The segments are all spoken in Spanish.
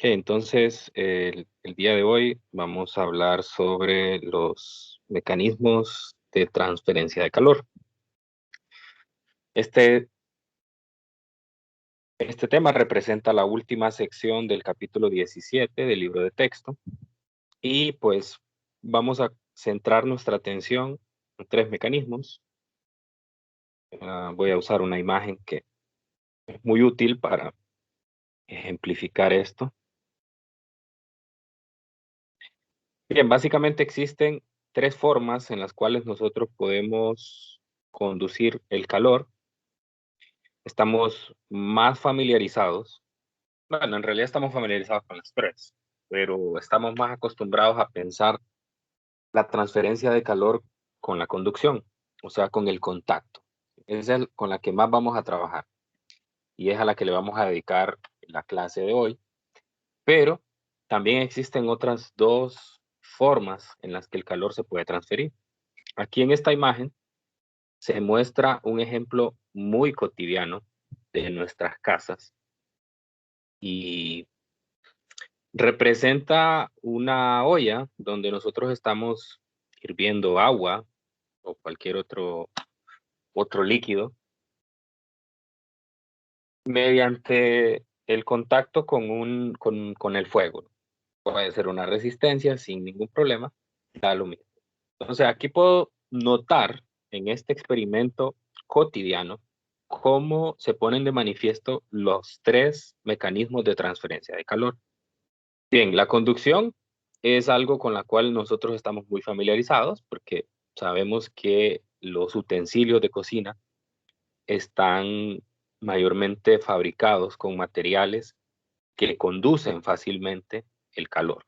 Entonces, el día de hoy vamos a hablar sobre los mecanismos de transferencia de calor. Este, este tema representa la última sección del capítulo 17 del libro de texto y pues vamos a centrar nuestra atención en tres mecanismos. Voy a usar una imagen que es muy útil para ejemplificar esto. Bien, básicamente existen tres formas en las cuales nosotros podemos conducir el calor. Estamos más familiarizados, bueno, en realidad estamos familiarizados con las tres, pero estamos más acostumbrados a pensar la transferencia de calor con la conducción, o sea, con el contacto. Es con la que más vamos a trabajar y es a la que le vamos a dedicar la clase de hoy, pero también existen otras dos formas en las que el calor se puede transferir. Aquí en esta imagen se muestra un ejemplo muy cotidiano de nuestras casas y representa una olla donde nosotros estamos hirviendo agua o cualquier otro líquido mediante el contacto con el fuego. Puede ser una resistencia sin ningún problema, da lo mismo. Entonces, aquí puedo notar en este experimento cotidiano cómo se ponen de manifiesto los tres mecanismos de transferencia de calor. Bien, la conducción es algo con la cual nosotros estamos muy familiarizados porque sabemos que los utensilios de cocina están mayormente fabricados con materiales que conducen fácilmente el calor.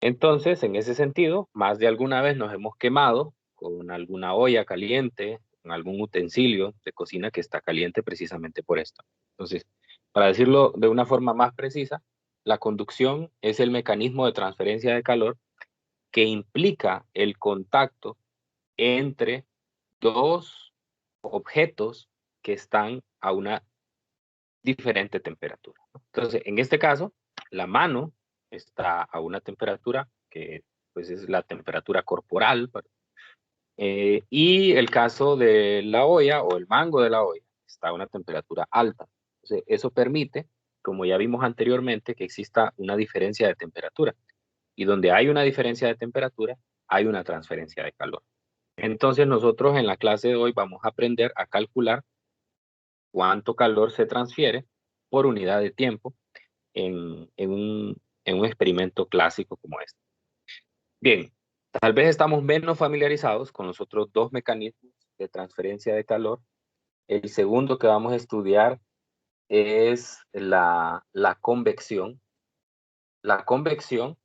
Entonces, en ese sentido, más de alguna vez nos hemos quemado con alguna olla caliente, con algún utensilio de cocina que está caliente precisamente por esto. Entonces, para decirlo de una forma más precisa, la conducción es el mecanismo de transferencia de calor que implica el contacto entre dos objetos que están a una diferente temperatura, ¿no? Entonces, en este caso, la mano está a una temperatura que pues es la temperatura corporal, y el caso de la olla o el mango de la olla está a una temperatura alta. Entonces, eso permite, como ya vimos anteriormente, que exista una diferencia de temperatura. Y donde hay una diferencia de temperatura, hay una transferencia de calor. Entonces, nosotros en la clase de hoy vamos a aprender a calcular cuánto calor se transfiere por unidad de tiempo en un experimento clásico como este. Bien, tal vez estamos menos familiarizados con los otros dos mecanismos de transferencia de calor. El segundo que vamos a estudiar es la convección. La convección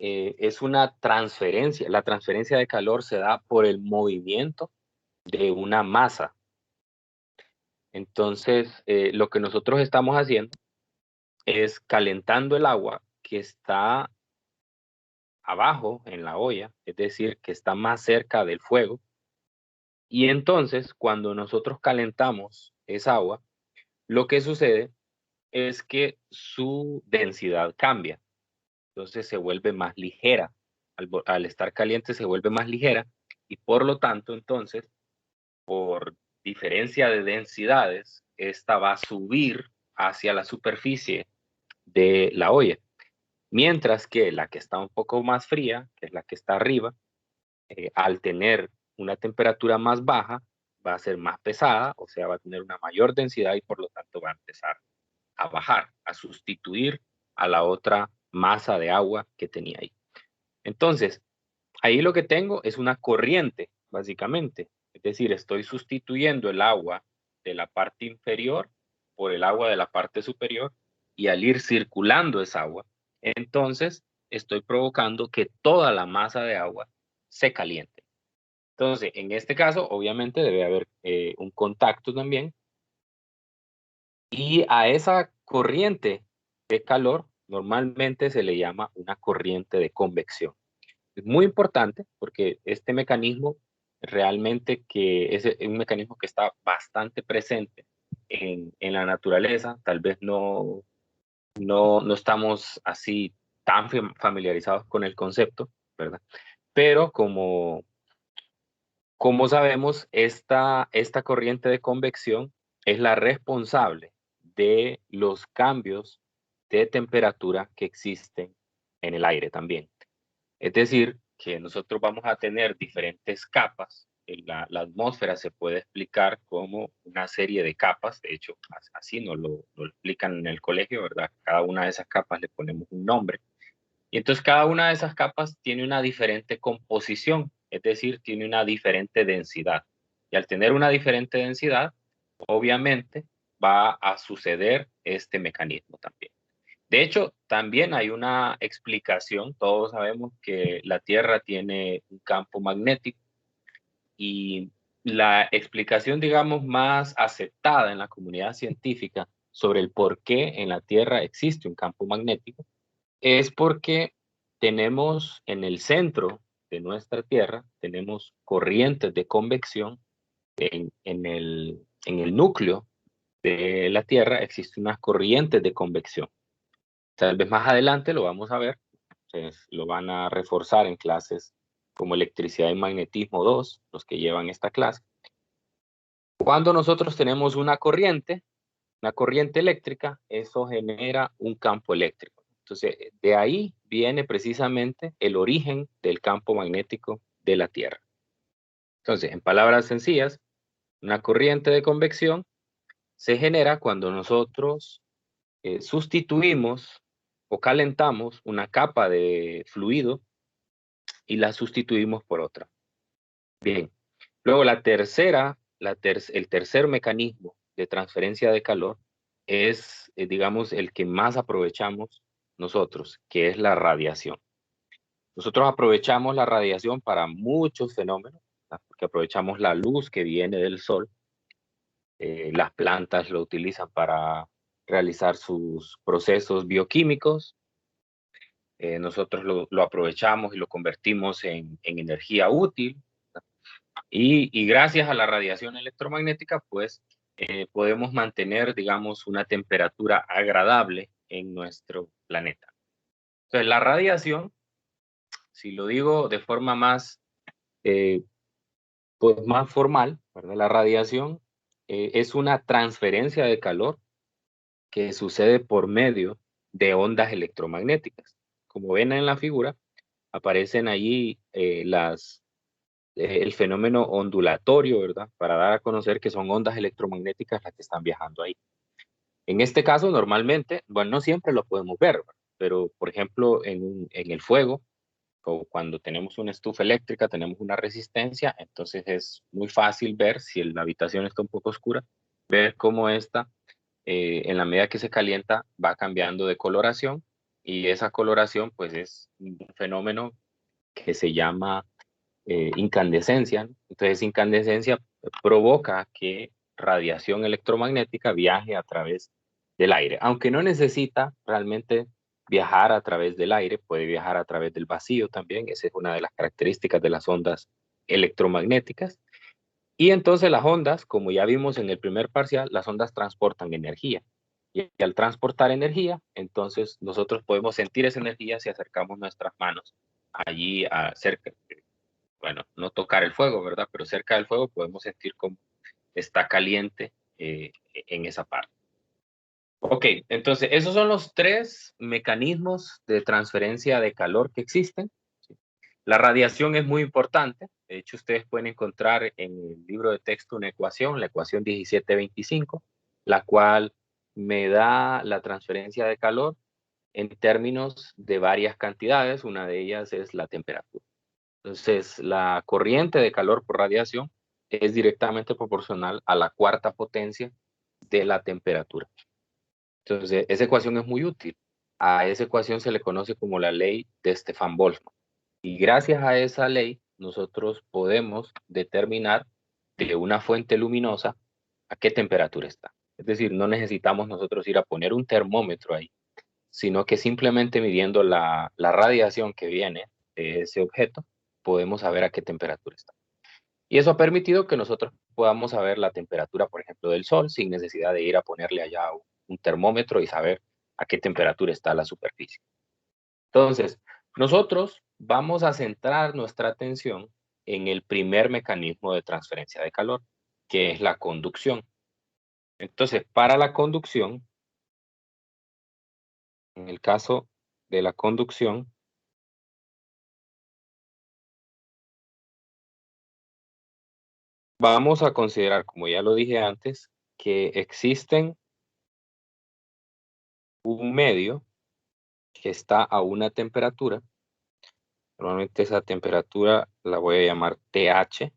es una transferencia. La transferencia de calor se da por el movimiento de una masa. Entonces, lo que nosotros estamos haciendo es calentando el agua que está abajo en la olla, es decir, que está más cerca del fuego. Y entonces, cuando nosotros calentamos esa agua, lo que sucede es que su densidad cambia. Entonces se vuelve más ligera. Al estar caliente se vuelve más ligera y por lo tanto, entonces, por diferencia de densidades, esta va a subir hacia la superficie de la olla. Mientras que la que está un poco más fría, que es la que está arriba, al tener una temperatura más baja, va a ser más pesada, o sea, va a tener una mayor densidad y por lo tanto va a empezar a bajar, a sustituir a la otra masa de agua que tenía ahí. Entonces, ahí lo que tengo es una corriente, básicamente. Es decir, estoy sustituyendo el agua de la parte inferior por el agua de la parte superior y al ir circulando esa agua, entonces estoy provocando que toda la masa de agua se caliente. Entonces, en este caso, obviamente debe haber un contacto también y a esa corriente de calor normalmente se le llama una corriente de convección. Es muy importante porque este mecanismo realmente que es un mecanismo que está bastante presente en la naturaleza, tal vez no no estamos así tan familiarizados con el concepto, ¿verdad? Pero como sabemos, esta corriente de convección es la responsable de los cambios de temperatura que existen en el aire también. Es decir, que nosotros vamos a tener diferentes capas. La atmósfera se puede explicar como una serie de capas. De hecho, así nos lo explican en el colegio, ¿verdad? Cada una de esas capas le ponemos un nombre. Y entonces cada una de esas capas tiene una diferente composición, es decir, tiene una diferente densidad. Y al tener una diferente densidad, obviamente va a suceder este mecanismo también. De hecho, también hay una explicación. Todos sabemos que la Tierra tiene un campo magnético y la explicación, digamos, más aceptada en la comunidad científica sobre el por qué en la Tierra existe un campo magnético es porque tenemos en el centro de nuestra Tierra, tenemos corrientes de convección en el núcleo de la Tierra, existen unas corrientes de convección. Tal vez más adelante lo vamos a ver, entonces lo van a reforzar en clases como electricidad y magnetismo 2, los que llevan esta clase. Cuando nosotros tenemos una corriente eléctrica, eso genera un campo eléctrico. Entonces, de ahí viene precisamente el origen del campo magnético de la Tierra. Entonces, en palabras sencillas, una corriente de convección se genera cuando nosotros sustituimos o calentamos una capa de fluido y la sustituimos por otra. Bien, luego el tercer mecanismo de transferencia de calor es, digamos, el que más aprovechamos nosotros, que es la radiación. Nosotros aprovechamos la radiación para muchos fenómenos, ¿verdad? Porque aprovechamos la luz que viene del sol. Las plantas lo utilizan para realizar sus procesos bioquímicos. Nosotros lo aprovechamos y lo convertimos en energía útil. Y gracias a la radiación electromagnética, pues podemos mantener, digamos, una temperatura agradable en nuestro planeta. Entonces, la radiación, si lo digo de forma más, eh, pues más formal, ¿verdad? La radiación es una transferencia de calor que sucede por medio de ondas electromagnéticas. Como ven en la figura, aparecen allí el fenómeno ondulatorio, ¿verdad? Para dar a conocer que son ondas electromagnéticas las que están viajando ahí. En este caso, normalmente, bueno, no siempre lo podemos ver, ¿verdad? Pero por ejemplo, en el fuego, o cuando tenemos una estufa eléctrica, tenemos una resistencia, entonces es muy fácil ver, si la habitación está un poco oscura, ver cómo esta, en la medida que se calienta, va cambiando de coloración, y esa coloración, pues es un fenómeno que se llama incandescencia, ¿no? Entonces, incandescencia provoca que radiación electromagnética viaje a través del aire, aunque no necesita realmente viajar a través del aire, puede viajar a través del vacío también. Esa es una de las características de las ondas electromagnéticas. Y entonces las ondas, como ya vimos en el primer parcial, las ondas transportan energía. Y al transportar energía, entonces nosotros podemos sentir esa energía si acercamos nuestras manos allí cerca, bueno, no tocar el fuego, ¿verdad? Pero cerca del fuego podemos sentir cómo está caliente en esa parte. Ok, entonces esos son los tres mecanismos de transferencia de calor que existen. La radiación es muy importante. De hecho, ustedes pueden encontrar en el libro de texto una ecuación, la ecuación 1725, la cual me da la transferencia de calor en términos de varias cantidades. Una de ellas es la temperatura. Entonces, la corriente de calor por radiación es directamente proporcional a la cuarta potencia de la temperatura. Entonces, esa ecuación es muy útil. A esa ecuación se le conoce como la ley de Stefan-Boltzmann. Y gracias a esa ley, nosotros podemos determinar de una fuente luminosa a qué temperatura está. Es decir, no necesitamos nosotros ir a poner un termómetro ahí, sino que simplemente midiendo la radiación que viene de ese objeto, podemos saber a qué temperatura está. Y eso ha permitido que nosotros podamos saber la temperatura, por ejemplo, del Sol, sin necesidad de ir a ponerle allá un termómetro y saber a qué temperatura está la superficie. Entonces, nosotros vamos a centrar nuestra atención en el primer mecanismo de transferencia de calor, que es la conducción. Entonces, para la conducción, en el caso de la conducción, vamos a considerar, como ya lo dije antes, que existen un medio que está a una temperatura. Normalmente esa temperatura la voy a llamar TH.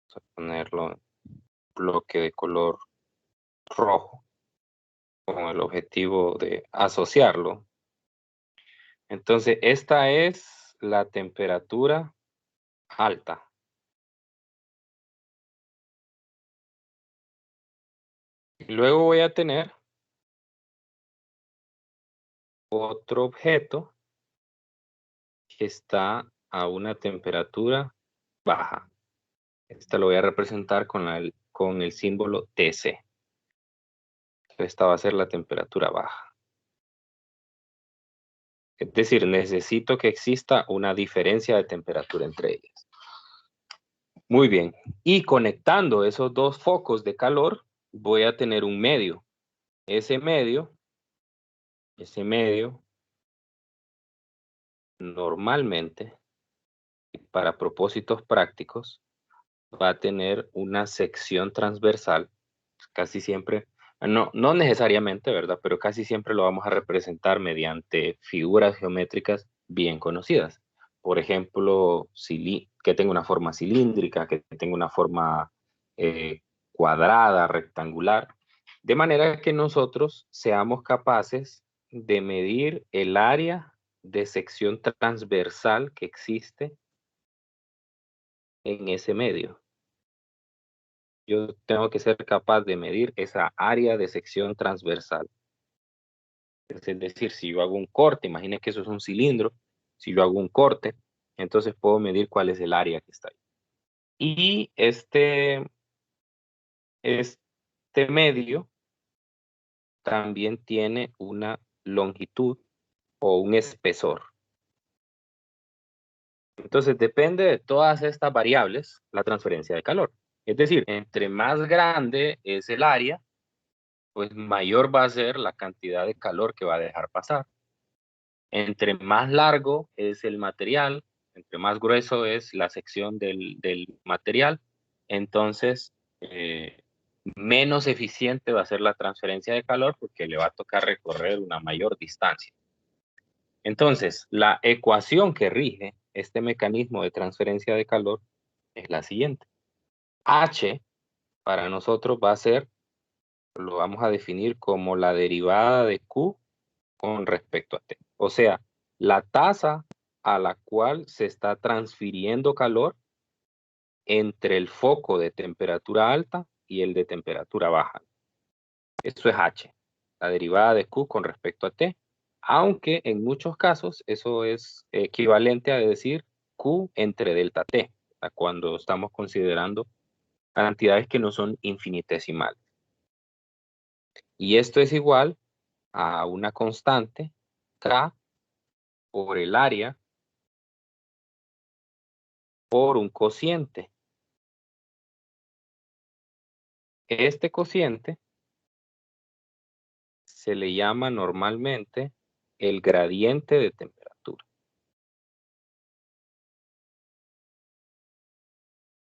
Vamos a ponerlo en bloque de color rojo con el objetivo de asociarlo. Entonces, esta es la temperatura alta. Y luego voy a tener otro objeto que está a una temperatura baja. Esta lo voy a representar con el símbolo TC. Esta va a ser la temperatura baja. Es decir, necesito que exista una diferencia de temperatura entre ellas. Muy bien. Y conectando esos dos focos de calor, voy a tener un medio. Ese medio, normalmente, para propósitos prácticos, va a tener una sección transversal, casi siempre, no necesariamente, ¿verdad? Pero casi siempre lo vamos a representar mediante figuras geométricas bien conocidas. Por ejemplo, que tenga una forma cilíndrica, que tenga una forma cuadrada, rectangular, de manera que nosotros seamos capaces de medir el área de sección transversal que existe en ese medio. Yo tengo que ser capaz de medir esa área de sección transversal. Es decir, si yo hago un corte, imaginen que eso es un cilindro, si yo hago un corte, entonces puedo medir cuál es el área que está ahí. Y este medio también tiene una longitud o un espesor. Entonces depende de todas estas variables la transferencia de calor. Es decir, entre más grande es el área, pues mayor va a ser la cantidad de calor que va a dejar pasar. Entre más largo es el material, entre más grueso es la sección del material, entonces menos eficiente va a ser la transferencia de calor porque le va a tocar recorrer una mayor distancia. Entonces, la ecuación que rige este mecanismo de transferencia de calor es la siguiente. H para nosotros va a ser, lo vamos a definir como la derivada de Q con respecto a T. O sea, la tasa a la cual se está transfiriendo calor entre el foco de temperatura alta y el de temperatura baja. Eso es H, la derivada de Q con respecto a T, aunque en muchos casos eso es equivalente a decir Q entre delta T, cuando estamos considerando cantidades que no son infinitesimales. Y esto es igual a una constante K por el área por un cociente. Este cociente se le llama normalmente el gradiente de temperatura.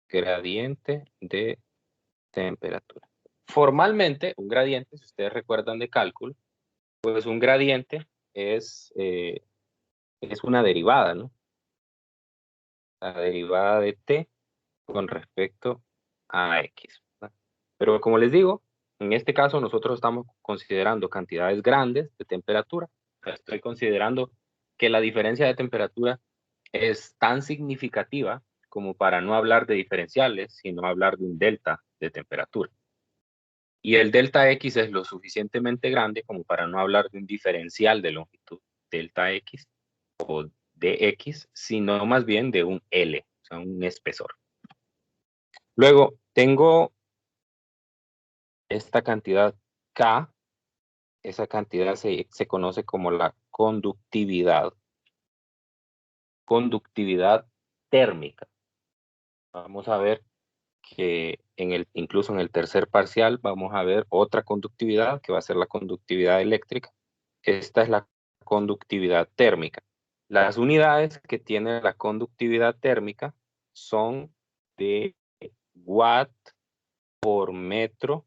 Gradiente de temperatura. Formalmente, un gradiente, si ustedes recuerdan de cálculo, pues un gradiente es una derivada, ¿no? La derivada de t con respecto a x, ¿verdad? Pero como les digo, en este caso nosotros estamos considerando cantidades grandes de temperatura. Estoy considerando que la diferencia de temperatura es tan significativa como para no hablar de diferenciales, sino hablar de un delta de temperatura. Y el delta X es lo suficientemente grande como para no hablar de un diferencial de longitud delta X o dx, sino más bien de un L, o sea, un espesor. Luego tengo esta cantidad K, esa cantidad se conoce como la conductividad. Conductividad térmica. Vamos a ver que incluso en el tercer parcial vamos a ver otra conductividad que va a ser la conductividad eléctrica. Esta es la conductividad térmica. Las unidades que tiene la conductividad térmica son de watt por metro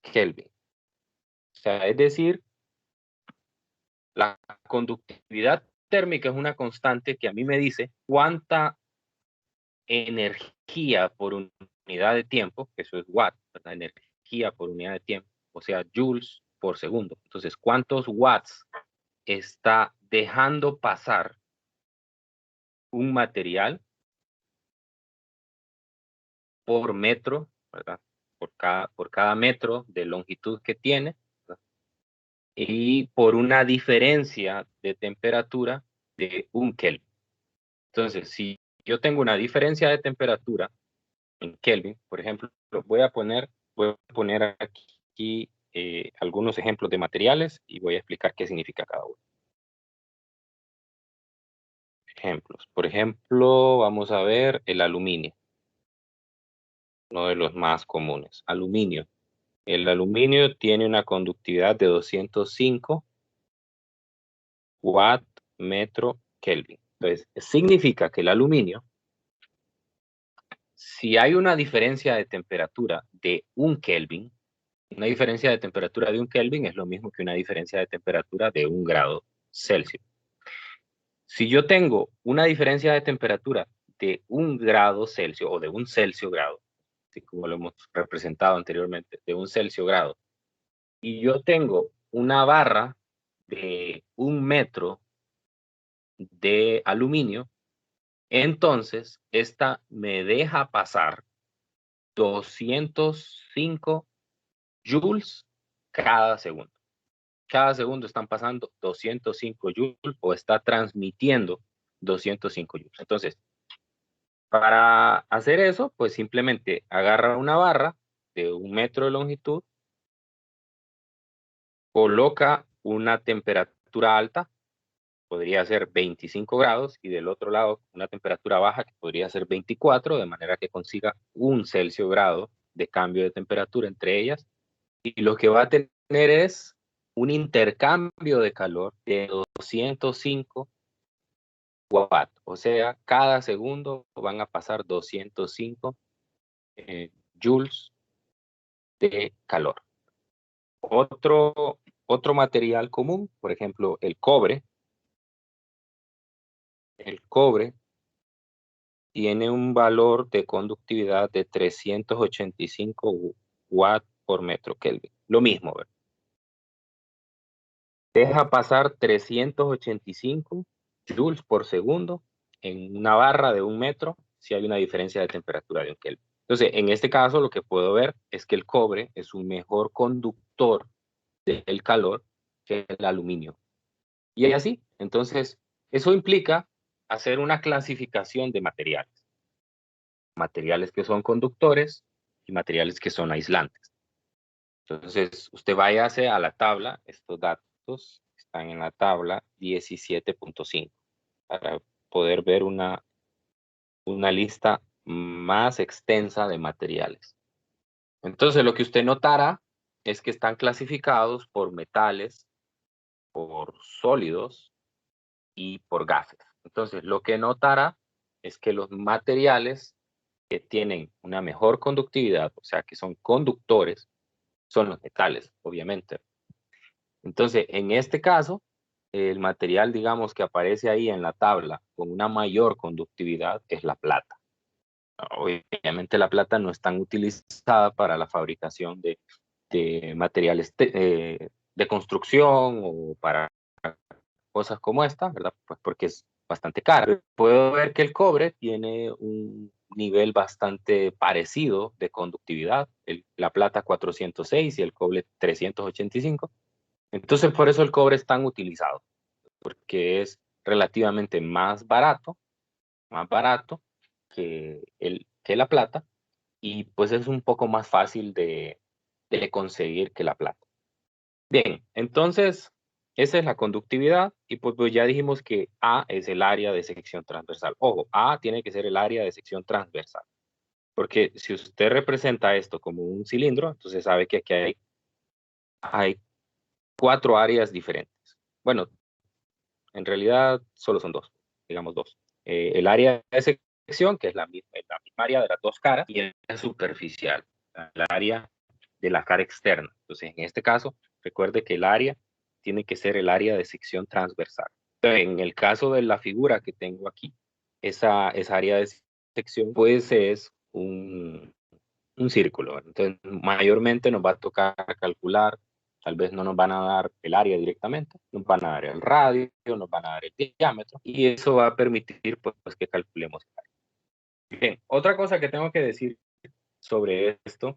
Kelvin. O sea, es decir, la conductividad térmica es una constante que a mí me dice cuánta energía por unidad de tiempo, que eso es watt, ¿verdad? Energía por unidad de tiempo, o sea, joules por segundo. Entonces, ¿cuántos watts está dejando pasar un material por metro, ¿verdad? Por cada metro de longitud que tiene, ¿verdad? Y por una diferencia de temperatura de 1 Kelvin. Entonces, si yo tengo una diferencia de temperatura en Kelvin, por ejemplo, voy a poner aquí algunos ejemplos de materiales y voy a explicar qué significa cada uno. Ejemplos. Por ejemplo, vamos a ver el aluminio, uno de los más comunes. Aluminio. El aluminio tiene una conductividad de 205 watt metro Kelvin. Entonces, significa que el aluminio, si hay una diferencia de temperatura de 1 Kelvin, una diferencia de temperatura de 1 Kelvin es lo mismo que una diferencia de temperatura de 1 grado Celsius. Si yo tengo una diferencia de temperatura de 1 grado Celsius o de 1 Celsius grado, así como lo hemos representado anteriormente, de 1 Celsius grado, y yo tengo una barra de 1 metro de aluminio, entonces esta me deja pasar 205 joules cada segundo. Cada segundo están pasando 205 joules o está transmitiendo 205 joules. Entonces, para hacer eso, pues simplemente agarra una barra de 1 metro de longitud, coloca una temperatura alta, podría ser 25 grados, y del otro lado una temperatura baja que podría ser 24, de manera que consiga 1 Celsius grado de cambio de temperatura entre ellas. Y lo que va a tener es un intercambio de calor de 205 watts. O sea, cada segundo van a pasar 205 joules de calor. Otro material común, por ejemplo, el cobre. El cobre tiene un valor de conductividad de 385 watts por metro Kelvin. Lo mismo, ¿verdad? Deja pasar 385 joules por segundo en una barra de 1 metro si hay una diferencia de temperatura de 1 Kelvin. Entonces, en este caso, lo que puedo ver es que el cobre es un mejor conductor del calor que el aluminio. Y así, entonces, eso implica hacer una clasificación de materiales. Materiales que son conductores y materiales que son aislantes. Entonces, usted váyase a la tabla, estos datos están en la tabla 17.5 para poder ver una lista más extensa de materiales. Entonces, lo que usted notará es que están clasificados por metales, por sólidos y por gases. Entonces, lo que notará es que los materiales que tienen una mejor conductividad, o sea, que son conductores, son los metales, obviamente. Entonces, en este caso, el material, digamos, que aparece ahí en la tabla con una mayor conductividad es la plata. Obviamente la plata no es tan utilizada para la fabricación de materiales de construcción o para cosas como esta, ¿verdad? Pues porque es bastante cara. Puedo ver que el cobre tiene un nivel bastante parecido de conductividad, la plata 406 y el cobre 385. Entonces, por eso el cobre es tan utilizado, porque es relativamente más barato que la plata, y pues es un poco más fácil de conseguir que la plata. Bien, entonces esa es la conductividad y pues ya dijimos que A es el área de sección transversal. Ojo, A tiene que ser el área de sección transversal, porque si usted representa esto como un cilindro, entonces sabe que aquí hay 4 áreas diferentes. Bueno, en realidad solo son 2, digamos 2. El área de sección, que es la misma área de las 2 caras, y el superficial, el área de la cara externa. Entonces, en este caso, recuerde que el área tiene que ser el área de sección transversal. Entonces, en el caso de la figura que tengo aquí, esa área de sección, pues es un círculo. Entonces, mayormente nos va a tocar calcular, tal vez no nos van a dar el área directamente, nos van a dar el radio, nos van a dar el diámetro, y eso va a permitir pues que calculemos el área. Bien, otra cosa que tengo que decir sobre esto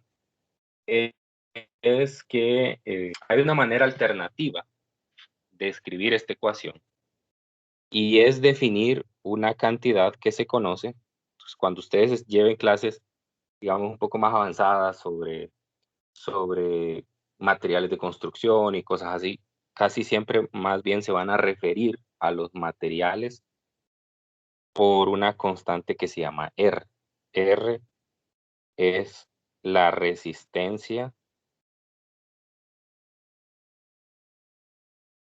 es que hay una manera alternativa de escribir esta ecuación, y es definir una cantidad que se conoce. Pues, cuando ustedes lleven clases, digamos, un poco más avanzadas sobre materiales de construcción y cosas así, casi siempre más bien se van a referir a los materiales por una constante que se llama R. R es la resistencia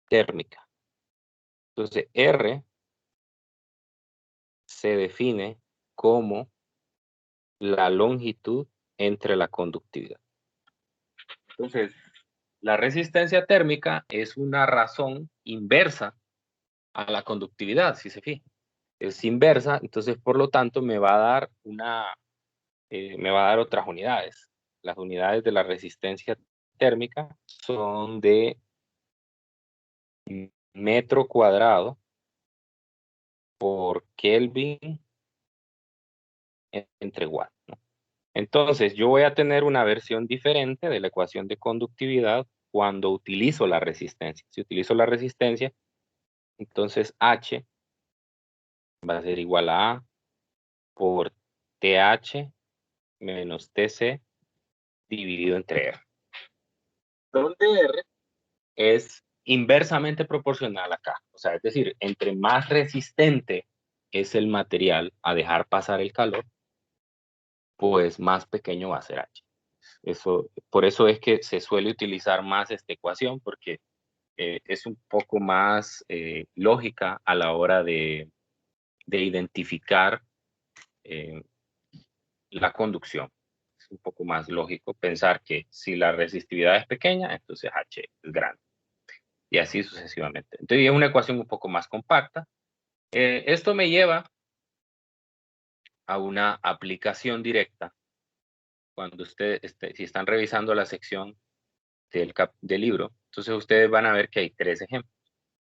térmica. Entonces, R se define como la longitud entre la conductividad. Entonces, la resistencia térmica es una razón inversa a la conductividad, si se fija. Es inversa, entonces por lo tanto me va a dar otras unidades. Las unidades de la resistencia térmica son de metro cuadrado por Kelvin entre watt, ¿no? Entonces yo voy a tener una versión diferente de la ecuación de conductividad cuando utilizo la resistencia. Si utilizo la resistencia, entonces H va a ser igual a A por TH menos TC dividido entre R, donde R es inversamente proporcional acá. O sea, es decir, entre más resistente es el material a dejar pasar el calor, pues más pequeño va a ser H. Por eso es que se suele utilizar más esta ecuación, porque es un poco más lógica a la hora de identificar eh, la conducción. Es un poco más lógico pensar que si la resistividad es pequeña, entonces H es grande. Y así sucesivamente. Entonces es una ecuación un poco más compacta. Esto me lleva a una aplicación directa. Cuando ustedes, si están revisando la sección del libro, entonces ustedes van a ver que hay 3 ejemplos.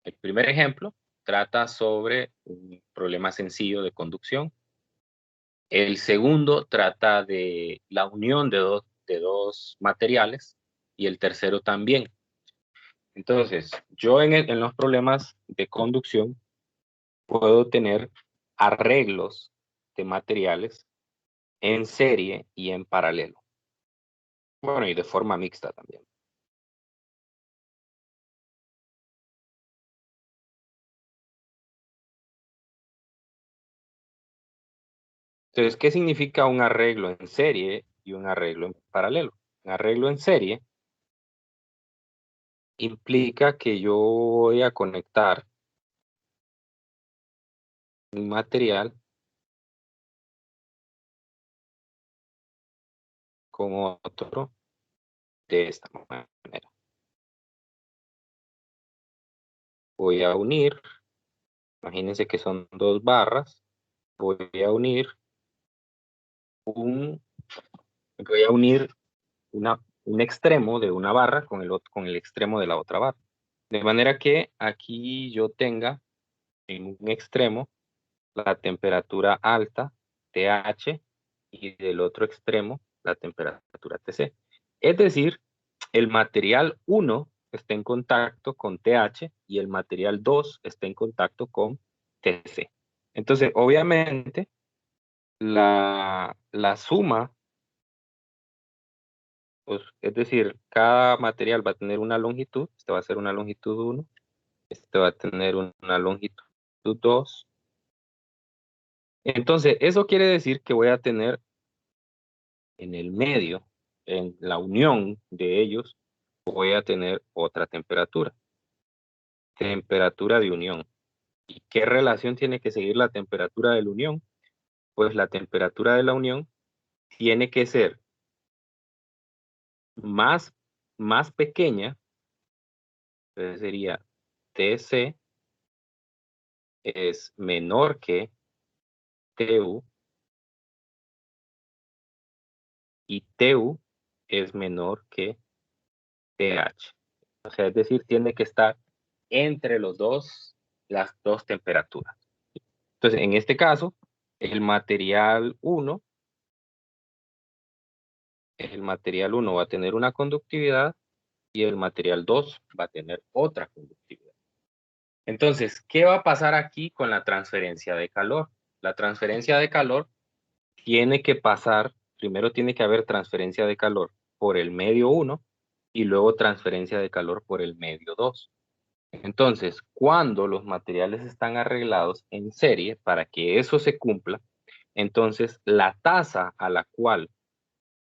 El primer ejemplo trata sobre un problema sencillo de conducción. El segundo trata de la unión de dos materiales, y el tercero también. Entonces, yo en los problemas de conducción puedo tener arreglos de materiales en serie y en paralelo. Bueno, y de forma mixta también. Entonces, ¿qué significa un arreglo en serie y un arreglo en paralelo? Un arreglo en serie implica que yo voy a conectar un material con otro de esta manera. Voy a unir, imagínense que son 2 barras, voy a unir voy a unir un extremo de una barra con el extremo de la otra barra. De manera que aquí yo tenga en un extremo la temperatura alta, TH, y del otro extremo la temperatura TC. Es decir, el material 1 está en contacto con TH y el material 2 está en contacto con TC. Entonces, obviamente, la suma Pues, es decir, cada material va a tener una longitud. Este va a ser una longitud 1. Este va a tener una longitud 2. Entonces, eso quiere decir que voy a tener en el medio, en la unión de ellos, voy a tener otra temperatura. Temperatura de unión. ¿Y qué relación tiene que seguir la temperatura de la unión? Pues la temperatura de la unión tiene que ser más pequeña. Entonces sería TC es menor que TU y TU es menor que TH. O sea, es decir, tiene que estar entre las dos temperaturas. Entonces, en este caso, el material 1 va a tener una conductividad y el material 2 va a tener otra conductividad. Entonces, ¿qué va a pasar aquí con la transferencia de calor? La transferencia de calor tiene que pasar, primero tiene que haber transferencia de calor por el medio 1 y luego transferencia de calor por el medio 2. Entonces, cuando los materiales están arreglados en serie, para que eso se cumpla, entonces la tasa a la cual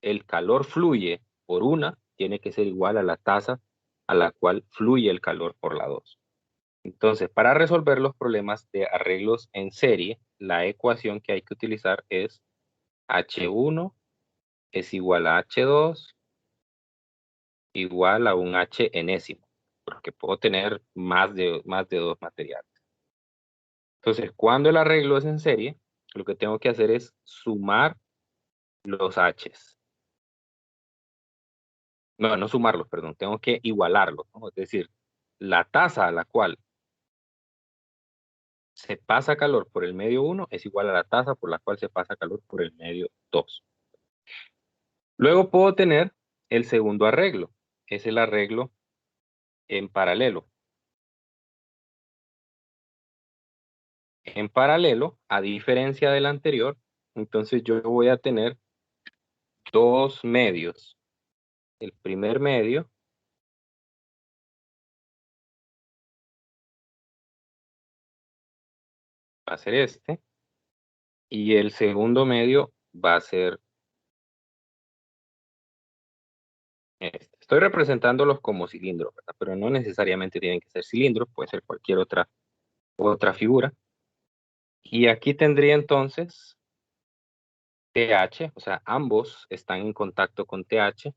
el calor fluye por una tiene que ser igual a la tasa a la cual fluye el calor por la 2. Entonces, para resolver los problemas de arreglos en serie, la ecuación que hay que utilizar es H1 es igual a H2 igual a un H enésimo, porque puedo tener más de dos materiales. Entonces, cuando el arreglo es en serie, lo que tengo que hacer es sumar los H's. No sumarlos, perdón, tengo que igualarlos, ¿no? Es decir, la tasa a la cual se pasa calor por el medio 1 es igual a la tasa por la cual se pasa calor por el medio 2. Luego puedo tener el segundo arreglo, es el arreglo en paralelo. En paralelo, a diferencia del anterior, entonces yo voy a tener dos medios. El primer medio va a ser este, y el segundo medio va a ser este. Estoy representándolos como cilindros, ¿verdad? Pero no necesariamente tienen que ser cilindros, puede ser cualquier otra figura. Y aquí tendría entonces TH, o sea, ambos están en contacto con TH,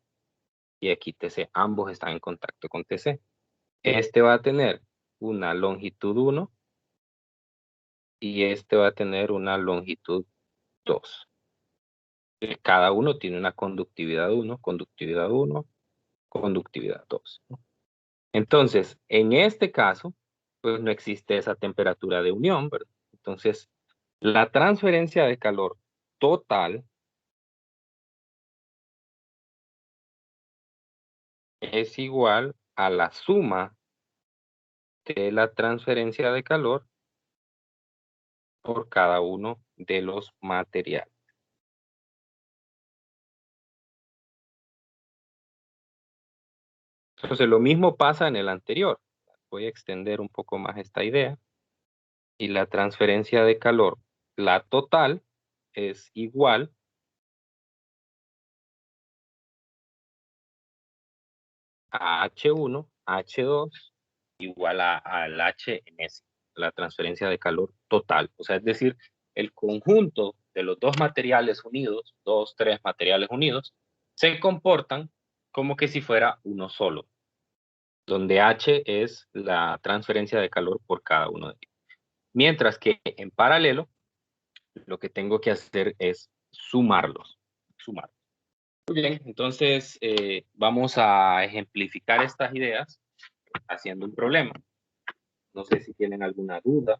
y aquí TC, ambos están en contacto con TC. Este va a tener una longitud 1 y este va a tener una longitud 2. Cada uno tiene una conductividad 1, conductividad 1, conductividad 2. Entonces, en este caso, pues no existe esa temperatura de unión, ¿verdad? Entonces, la transferencia de calor total es igual a la suma de la transferencia de calor por cada uno de los materiales. Entonces, lo mismo pasa en el anterior. Voy a extender un poco más esta idea. Y la transferencia de calor, la total, es igual a H1, H2, igual al H en S, la transferencia de calor total. O sea, es decir, el conjunto de los dos materiales unidos, tres materiales unidos, se comportan como que si fuera uno solo, donde H es la transferencia de calor por cada uno de ellos. Mientras que en paralelo, lo que tengo que hacer es sumarlos. Muy bien, entonces vamos a ejemplificar estas ideas haciendo un problema. No sé si tienen alguna duda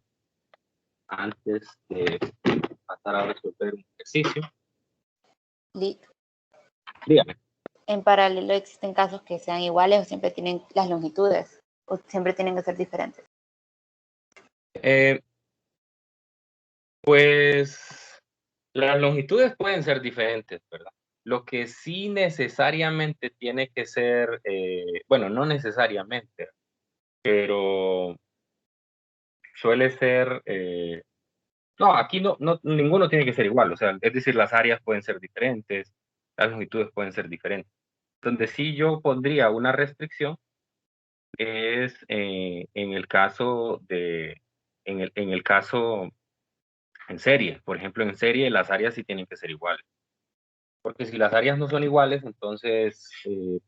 antes de pasar a resolver un ejercicio. Dígame. En paralelo existen casos que sean iguales o siempre tienen las longitudes o siempre tienen que ser diferentes. Pues las longitudes pueden ser diferentes, ¿verdad? Lo que sí necesariamente tiene que ser, bueno, no necesariamente, pero suele ser, no, aquí ninguno tiene que ser igual, o sea, es decir, las áreas pueden ser diferentes, las longitudes pueden ser diferentes. Donde sí yo pondría una restricción es en el caso en el caso en serie. Por ejemplo, en serie las áreas sí tienen que ser iguales. Porque si las áreas no son iguales, entonces,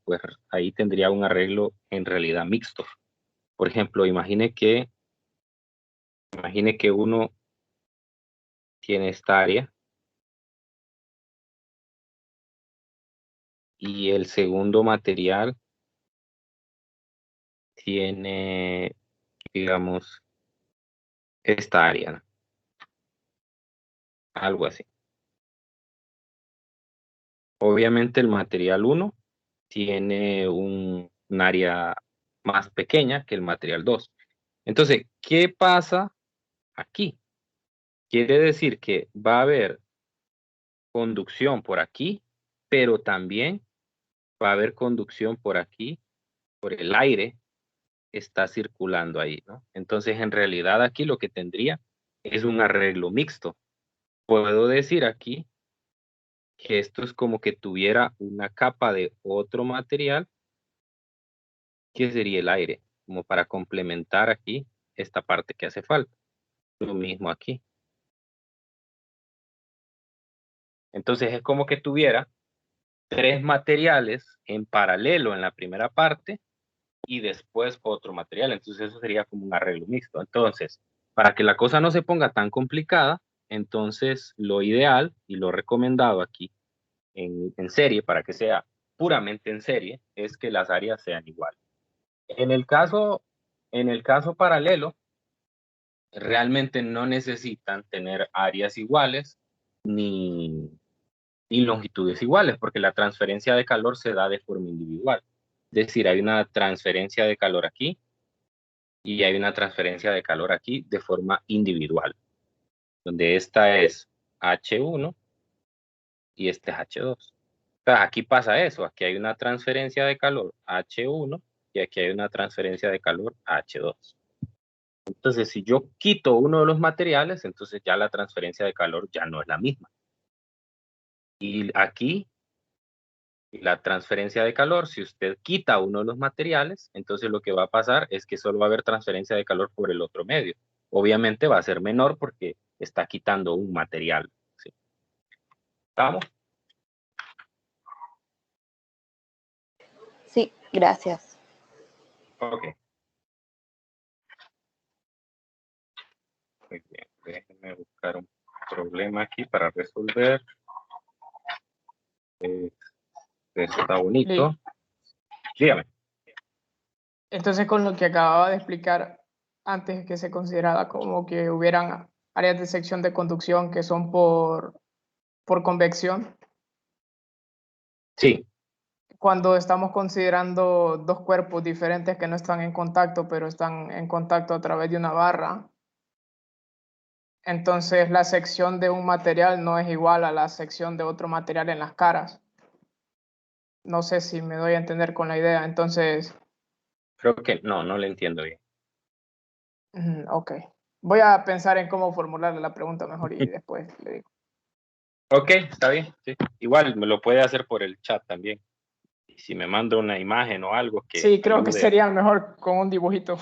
pues ahí tendría un arreglo en realidad mixto. Por ejemplo, imagine que uno tiene esta área y el segundo material tiene, digamos, esta área, ¿no? Algo así. Obviamente el material 1 tiene un área más pequeña que el material 2. Entonces, ¿qué pasa aquí? Quiere decir que va a haber conducción por aquí, pero también va a haber conducción por aquí, por el aire que está circulando ahí, ¿no? Entonces, en realidad aquí lo que tendría es un arreglo mixto. Puedo decir aquí que esto es como que tuviera una capa de otro material que sería el aire, como para complementar aquí esta parte que hace falta. Lo mismo aquí. Entonces es como que tuviera tres materiales en paralelo en la primera parte y después otro material. Entonces eso sería como un arreglo mixto. Entonces, para que la cosa no se ponga tan complicada, entonces lo ideal y lo recomendado aquí en serie, para que sea puramente en serie, es que las áreas sean iguales. En el caso, en el caso paralelo, realmente no necesitan tener áreas iguales ni, ni longitudes iguales, porque la transferencia de calor se da de forma individual. Es decir, hay una transferencia de calor aquí y hay una transferencia de calor aquí de forma individual, donde esta es H1 y este es H2. Entonces, aquí pasa eso, aquí hay una transferencia de calor H1 y aquí hay una transferencia de calor H2. Entonces, si yo quito uno de los materiales, entonces ya la transferencia de calor ya no es la misma. Y aquí, la transferencia de calor, si usted quita uno de los materiales, entonces lo que va a pasar es que solo va a haber transferencia de calor por el otro medio. Obviamente va a ser menor porque está quitando un material. ¿Sí? ¿Estamos? Sí, gracias. Ok. Muy bien. Déjenme buscar un problema aquí para resolver. Esto está bonito. Lee, Dígame. entonces con lo que acababa de explicar antes, que se consideraba como que hubieran áreas de sección de conducción que son por convección, Sí, cuando estamos considerando dos cuerpos diferentes que no están en contacto, pero están en contacto a través de una barra, entonces la sección de un material no es igual a la sección de otro material en las caras. No sé si me doy a entender con la idea. Entonces, creo que no le entiendo bien. ok. Voy a pensar en cómo formularle la pregunta mejor y después le digo. Ok, está bien. Sí. Igual me lo puede hacer por el chat también. Y si me manda una imagen o algo que Sí, creo que ayude. sería mejor con un dibujito.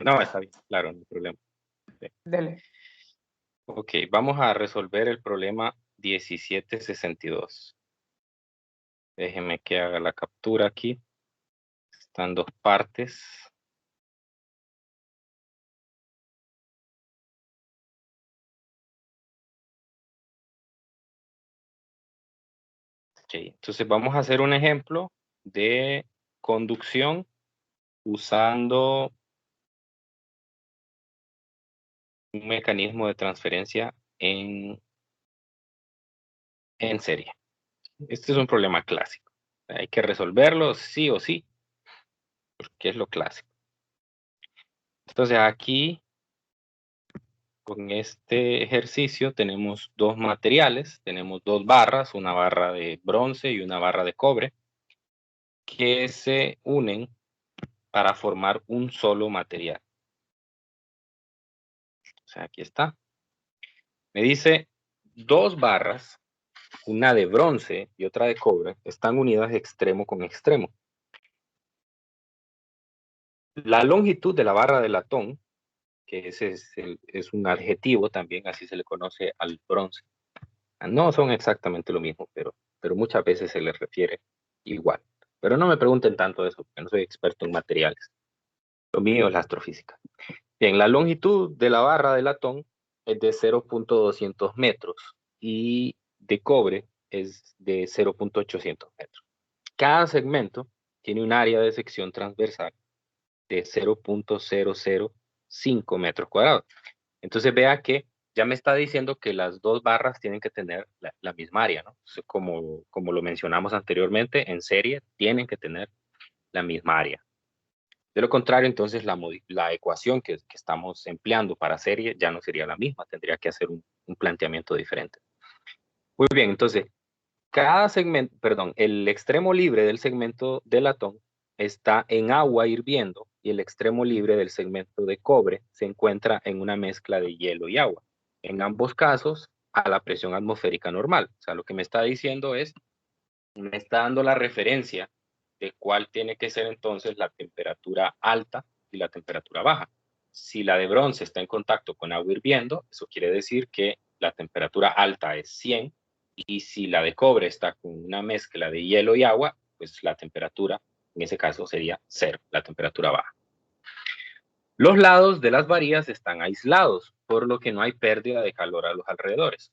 No, está bien, claro, no hay problema. Sí. Dele. Ok, vamos a resolver el problema 1762. Déjeme que haga la captura aquí. Están dos partes. Ok, entonces vamos a hacer un ejemplo de conducción usando un mecanismo de transferencia en serie. Este es un problema clásico. Hay que resolverlo sí o sí, porque es lo clásico. Entonces aquí Con este ejercicio tenemos dos materiales, tenemos dos barras, una barra de bronce y una barra de cobre, que se unen para formar un solo material. O sea, aquí está. Me dice dos barras, una de bronce y otra de cobre, están unidas extremo con extremo. La longitud de la barra de latón, que ese es un adjetivo también, así se le conoce al bronce. No son exactamente lo mismo, pero muchas veces se les refiere igual. Pero no me pregunten tanto de eso, porque no soy experto en materiales. Lo mío es la astrofísica. Bien, la longitud de la barra de latón es de 0.200 metros y de cobre es de 0.800 metros. Cada segmento tiene un área de sección transversal de 0.005 metros cuadrados. Entonces vea que ya me está diciendo que las dos barras tienen que tener la misma área, ¿no? Como lo mencionamos anteriormente, en serie tienen que tener la misma área. De lo contrario, entonces la ecuación que estamos empleando para serie ya no sería la misma, tendría que hacer un planteamiento diferente. Muy bien, entonces, cada segmento, perdón, el extremo libre del segmento de latón está en agua hirviendo y el extremo libre del segmento de cobre se encuentra en una mezcla de hielo y agua. En ambos casos, a la presión atmosférica normal. O sea, lo que me está diciendo es, me está dando la referencia de cuál tiene que ser entonces la temperatura alta y la temperatura baja. Si la de bronce está en contacto con agua hirviendo, eso quiere decir que la temperatura alta es 100, y si la de cobre está con una mezcla de hielo y agua, pues la temperatura en ese caso sería 0, la temperatura baja. Los lados de las varillas están aislados, por lo que no hay pérdida de calor a los alrededores.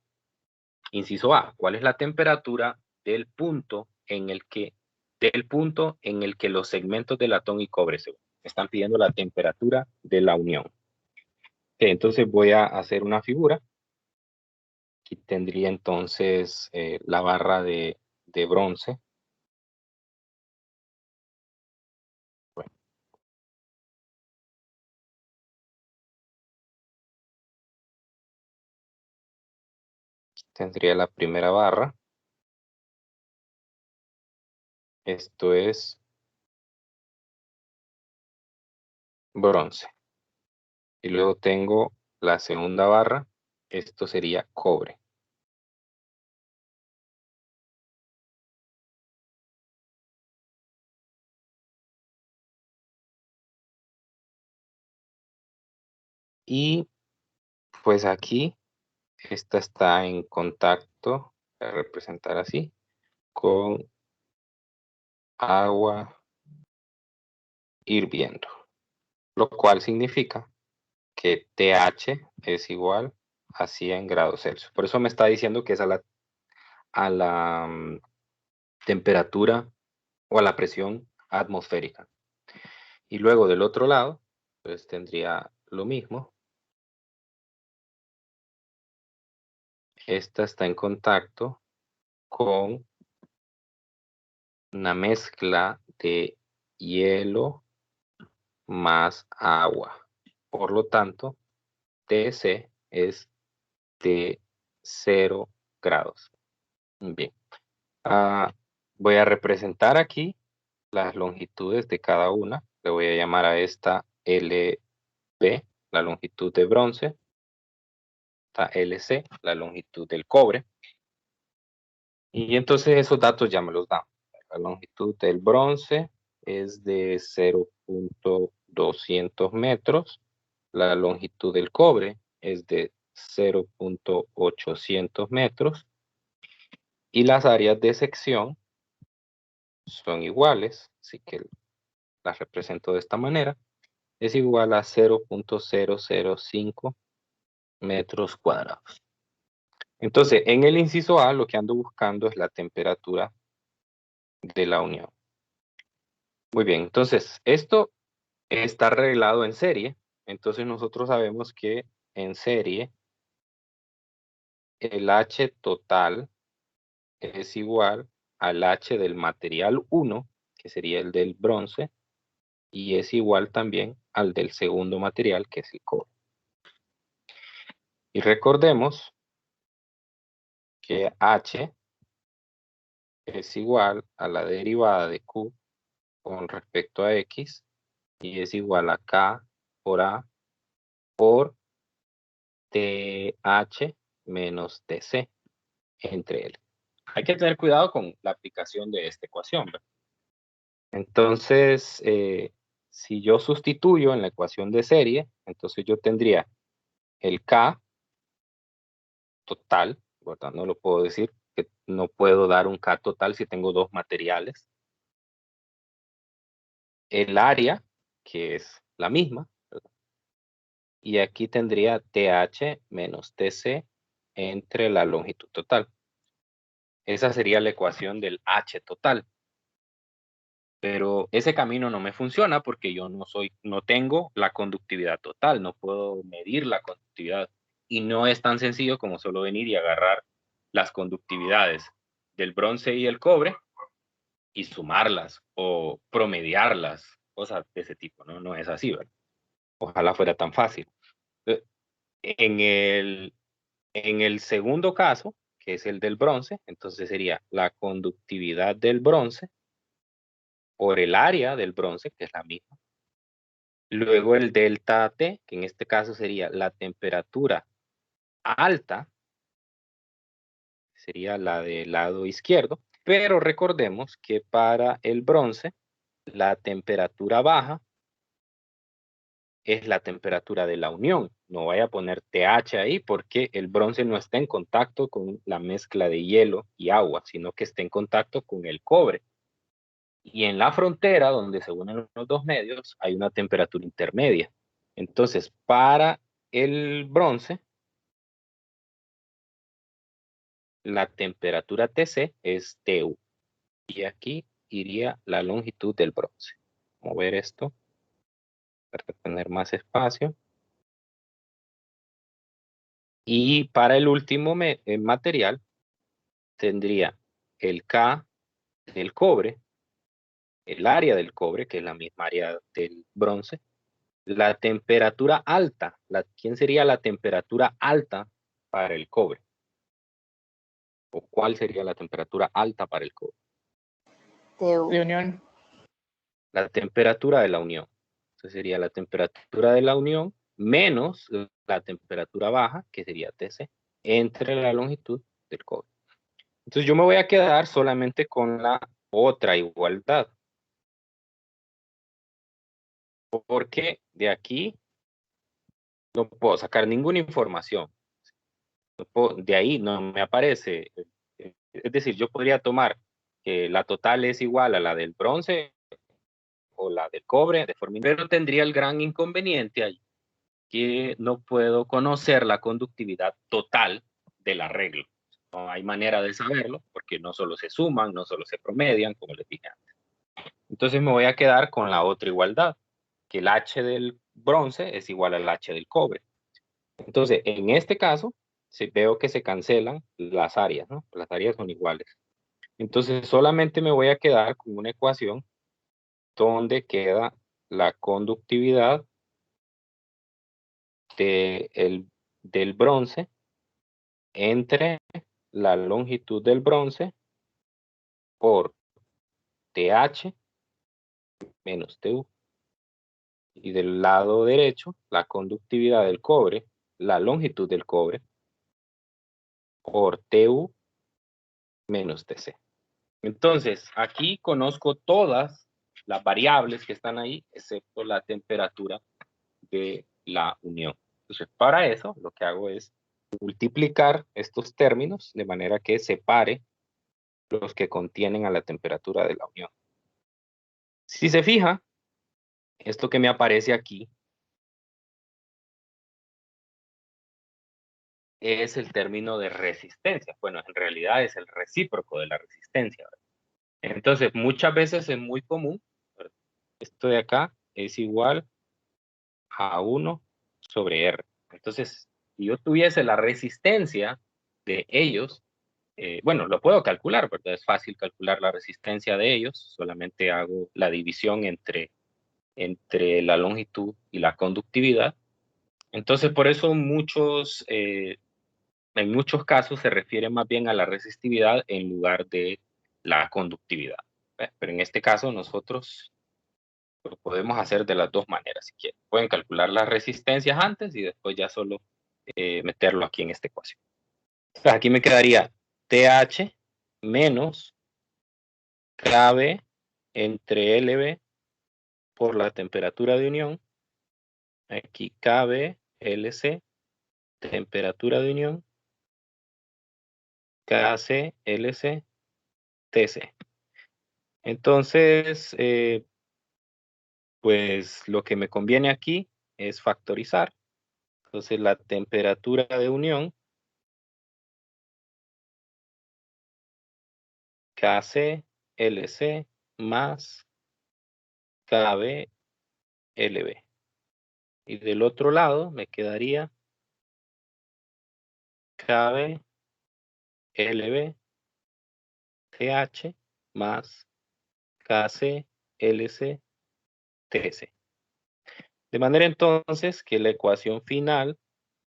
Inciso A, ¿cuál es la temperatura del punto en el que los segmentos de latón y cobre se unen? Están pidiendo la temperatura de la unión. Entonces voy a hacer una figura. Aquí tendría entonces la barra de bronce. Bueno. Tendría la primera barra. Esto es bronce. Y luego tengo la segunda barra. Esto sería cobre. Y pues aquí, esta está en contacto, voy a representar así, con agua hirviendo. Lo cual significa que TH es igual a 100 grados Celsius. Por eso me está diciendo que es a la temperatura o a la presión atmosférica. Y luego del otro lado, pues tendría lo mismo. Esta está en contacto con una mezcla de hielo más agua. Por lo tanto, TC es de 0 grados. Bien. Voy a representar aquí las longitudes de cada una. Le voy a llamar a esta LB, la longitud de bronce. Esta LC, la longitud del cobre. Y entonces esos datos ya me los dan. La longitud del bronce es de 0.200 metros. La longitud del cobre es de 0.800 metros. Y las áreas de sección son iguales, así que las represento de esta manera. Es igual a 0.005 metros cuadrados. Entonces, en el inciso A, lo que ando buscando es la temperatura de la unión. Muy bien, entonces, esto está arreglado en serie. Entonces, nosotros sabemos que en serie, el H total es igual al H del material 1, que sería el del bronce, y es igual también al del segundo material, que es el cobre. Y recordemos que H es igual a la derivada de Q con respecto a X y es igual a K por A por TH menos TC entre L. Hay que tener cuidado con la aplicación de esta ecuación, ¿verdad? Entonces, si yo sustituyo en la ecuación de serie, entonces yo tendría el K total, ¿verdad? No lo puedo decir, que no puedo dar un K total si tengo dos materiales. El área, que es la misma, ¿verdad? Y aquí tendría TH menos TC entre la longitud total. Esa sería la ecuación del H total. Pero ese camino no me funciona porque yo no tengo la conductividad total, no puedo medir la conductividad. Y no es tan sencillo como solo venir y agarrar las conductividades del bronce y el cobre y sumarlas o promediarlas, cosas de ese tipo, ¿no? No es así, ¿verdad? Ojalá fuera tan fácil. En el segundo caso, que es el del bronce, entonces sería la conductividad del bronce por el área del bronce, que es la misma. Luego el delta T, que en este caso sería la temperatura alta, sería la del lado izquierdo, pero recordemos que para el bronce, la temperatura baja es la temperatura de la unión. No vaya a poner TH ahí porque el bronce no está en contacto con la mezcla de hielo y agua, sino que está en contacto con el cobre. Y en la frontera, donde se unen los dos medios, hay una temperatura intermedia. Entonces, para el bronce, la temperatura TC es TU. Y aquí iría la longitud del bronce. Mover esto para tener más espacio. Y para el último material, tendría el K del cobre, el área del cobre, que es la misma área del bronce, la temperatura alta. ¿Quién sería la temperatura alta para el cobre? ¿O cuál sería la temperatura alta para el cobre? TU. De unión. La temperatura de la unión. Entonces sería la temperatura de la unión menos la temperatura baja, que sería TC, entre la longitud del cobre. Entonces yo me voy a quedar solamente con la otra igualdad. Porque de aquí no puedo sacar ninguna información. De ahí no me aparece. Es decir, yo podría tomar que la total es igual a la del bronce o la del cobre, de forma, pero tendría el gran inconveniente ahí que no puedo conocer la conductividad total del arreglo. No hay manera de saberlo porque no solo se suman, no solo se promedian, como les dije antes. Entonces me voy a quedar con la otra igualdad, que el H del bronce es igual al H del cobre. Entonces, en este caso, veo que se cancelan las áreas, ¿no? Las áreas son iguales. Entonces, solamente me voy a quedar con una ecuación donde queda la conductividad del bronce entre la longitud del bronce por TH menos TU. Y del lado derecho, la conductividad del cobre, la longitud del cobre, por TU menos TC. Entonces, aquí conozco todas las variables que están ahí, excepto la temperatura de la unión. Entonces, para eso, lo que hago es multiplicar estos términos de manera que separe los que contienen a la temperatura de la unión. Si se fija, esto que me aparece aquí es el término de resistencia. Bueno, en realidad es el recíproco de la resistencia, ¿verdad? Entonces, muchas veces es muy común, ¿verdad? Esto de acá es igual a 1 sobre R. Entonces, si yo tuviese la resistencia de ellos, bueno, lo puedo calcular, ¿verdad? Es fácil calcular la resistencia de ellos, solamente hago la división entre la longitud y la conductividad, Entonces, por eso en muchos casos se refiere más bien a la resistividad en lugar de la conductividad. Pero en este caso nosotros lo podemos hacer de las dos maneras si quieren. Pueden calcular las resistencias antes y después ya solo meterlo aquí en esta ecuación. Entonces, aquí me quedaría TH menos KB entre LB por la temperatura de unión. Aquí KB, LC, temperatura de unión, KC, LC, TC. Entonces, pues lo que me conviene aquí es factorizar. Entonces, la temperatura de unión, KC, LC, más KB, LB. Y del otro lado me quedaría KB, LB, TH, más KC, LC, TC. De manera entonces que la ecuación final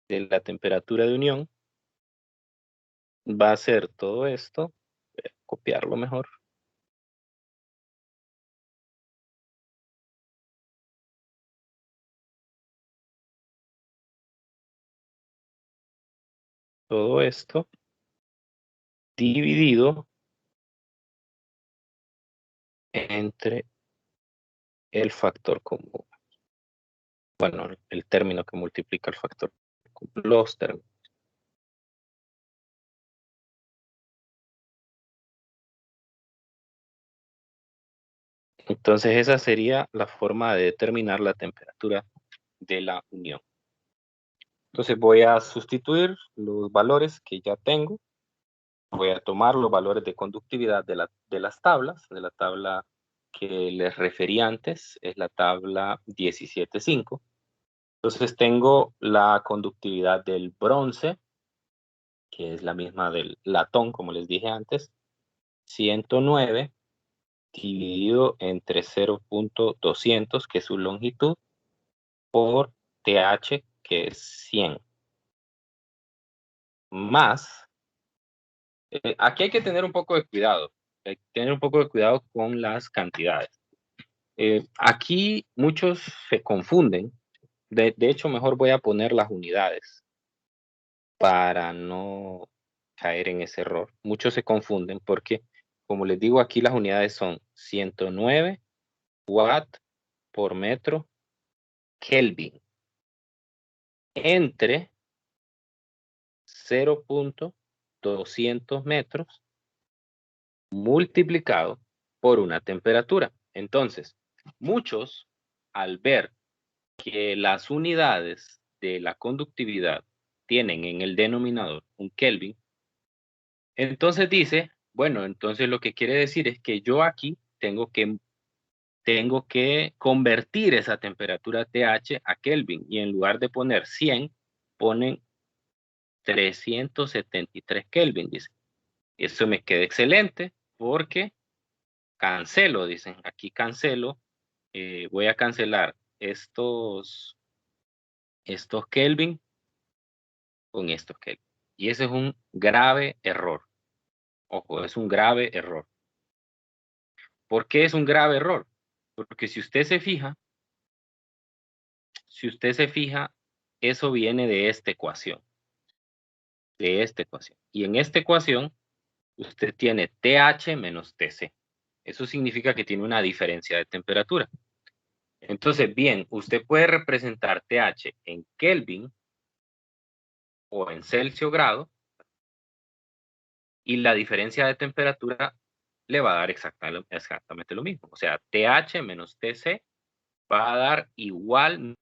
de la temperatura de unión va a ser todo esto. Voy a copiarlo mejor. Todo esto dividido entre el factor común. Bueno, el término que multiplica el factor común. Los términos. Entonces esa sería la forma de determinar la temperatura de la unión. Entonces voy a sustituir los valores que ya tengo. Voy a tomar los valores de conductividad de las tablas, de la tabla que les referí antes, es la tabla 17.5. Entonces tengo la conductividad del bronce, que es la misma del latón, como les dije antes, 109 dividido entre 0.200, que es su longitud, por TH, que es 100. Más, aquí hay que tener un poco de cuidado, hay que tener un poco de cuidado con las cantidades. Aquí muchos se confunden, de hecho mejor voy a poner las unidades para no caer en ese error. Muchos se confunden porque, como les digo, aquí las unidades son 109 watt por metro Kelvin entre 0.200 metros multiplicado por una temperatura. Entonces, muchos, al ver que las unidades de la conductividad tienen en el denominador un Kelvin, entonces dice, bueno, entonces lo que quiere decir es que yo aquí tengo que convertir esa temperatura TH a Kelvin, y en lugar de poner 100, ponen 373 Kelvin, dice. Eso me queda excelente porque cancelo, dicen, aquí cancelo, voy a cancelar estos Kelvin con estos Kelvin. Y ese es un grave error. Ojo, es un grave error. ¿Por qué es un grave error? Porque si usted se fija, eso viene de esta ecuación. Y en esta ecuación, usted tiene TH menos TC. Eso significa que tiene una diferencia de temperatura. Entonces, bien, usted puede representar TH en Kelvin o en Celsius grado, y la diferencia de temperatura le va a dar exactamente lo mismo. O sea, TH menos TC va a dar igual.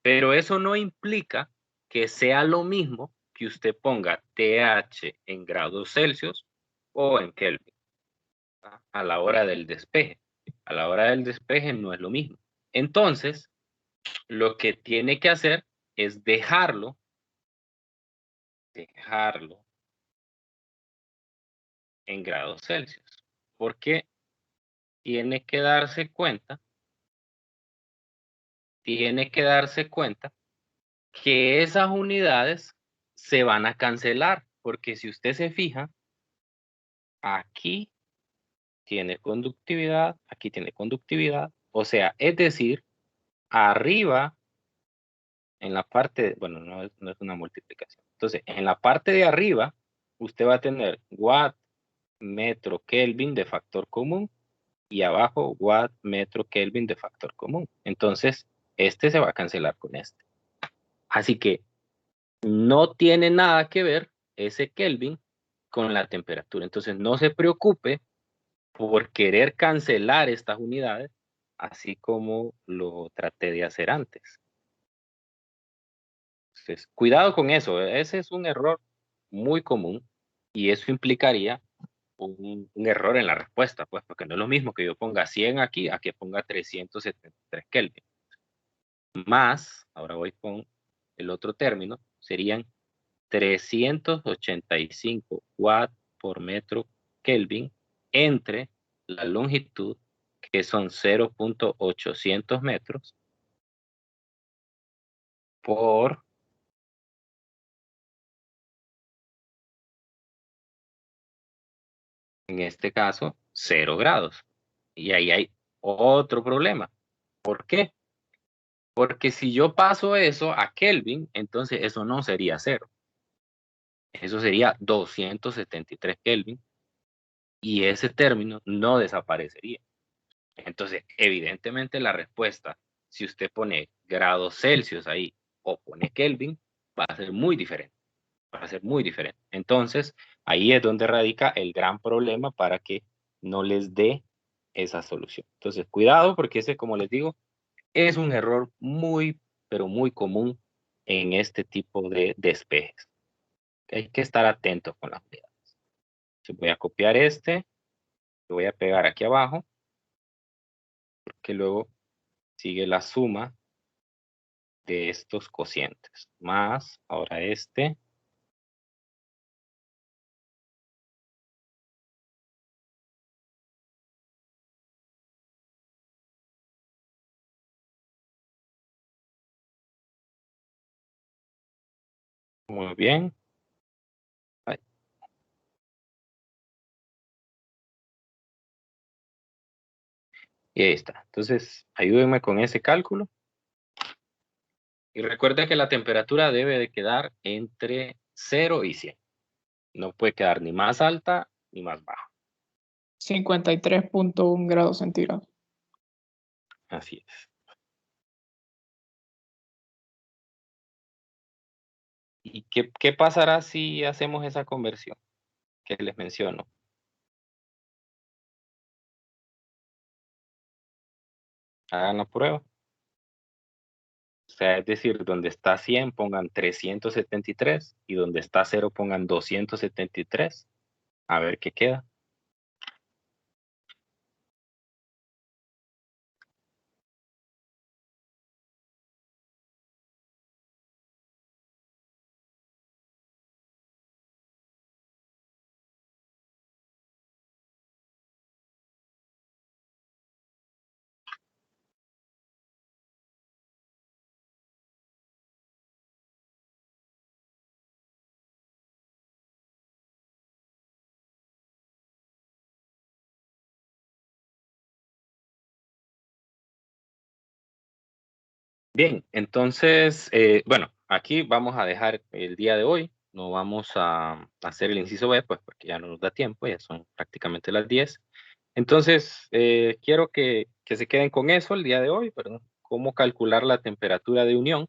Pero eso no implica que sea lo mismo que usted ponga TH en grados Celsius o en Kelvin a la hora del despeje. A la hora del despeje no es lo mismo. Entonces, lo que tiene que hacer es dejarlo en grados Celsius, porque tiene que darse cuenta tiene que darse cuenta que esas unidades se van a cancelar, porque si usted se fija, aquí tiene conductividad, aquí tiene conductividad, o sea, es decir, arriba, en la parte, bueno, no es una multiplicación. Entonces, en la parte de arriba, usted va a tener watt, metro, Kelvin de factor común, y abajo watt, metro, Kelvin de factor común. Entonces, este se va a cancelar con este. Así que no tiene nada que ver ese Kelvin con la temperatura. Entonces, no se preocupe por querer cancelar estas unidades, así como lo traté de hacer antes. Entonces, cuidado con eso. Ese es un error muy común y eso implicaría un error en la respuesta, pues, porque no es lo mismo que yo ponga 100 aquí a que ponga 373 Kelvin. Más, ahora voy con el otro término, serían 385 watts por metro Kelvin entre la longitud, que son 0.800 metros, por en este caso 0 grados. Y ahí hay otro problema. ¿Por qué? Porque si yo paso eso a Kelvin, entonces eso no sería 0. Eso sería 273 Kelvin y ese término no desaparecería. Entonces, evidentemente la respuesta, si usted pone grados Celsius ahí o pone Kelvin, va a ser muy diferente. Va a ser muy diferente. Entonces, ahí es donde radica el gran problema para que no les dé esa solución. Entonces, cuidado porque ese, como les digo, es un error muy, pero muy común en este tipo de despejes. Hay que estar atentos con las unidades. Voy a copiar este, lo voy a pegar aquí abajo, porque luego sigue la suma de estos cocientes, más ahora este. Muy bien. Ahí. Y ahí está. Entonces, ayúdenme con ese cálculo. Y recuerda que la temperatura debe de quedar entre 0 y 100. No puede quedar ni más alta ni más baja. 53.1 grados centígrados. Así es. ¿Y qué pasará si hacemos esa conversión que les menciono? Hagan la prueba. O sea, es decir, donde está 100 pongan 373 y donde está 0 pongan 273. A ver qué queda. Bien, entonces, bueno, aquí vamos a dejar el día de hoy. No vamos a hacer el inciso B, pues porque ya no nos da tiempo, ya son prácticamente las 10. Entonces, quiero que se queden con eso el día de hoy, ¿verdad? Cómo calcular la temperatura de unión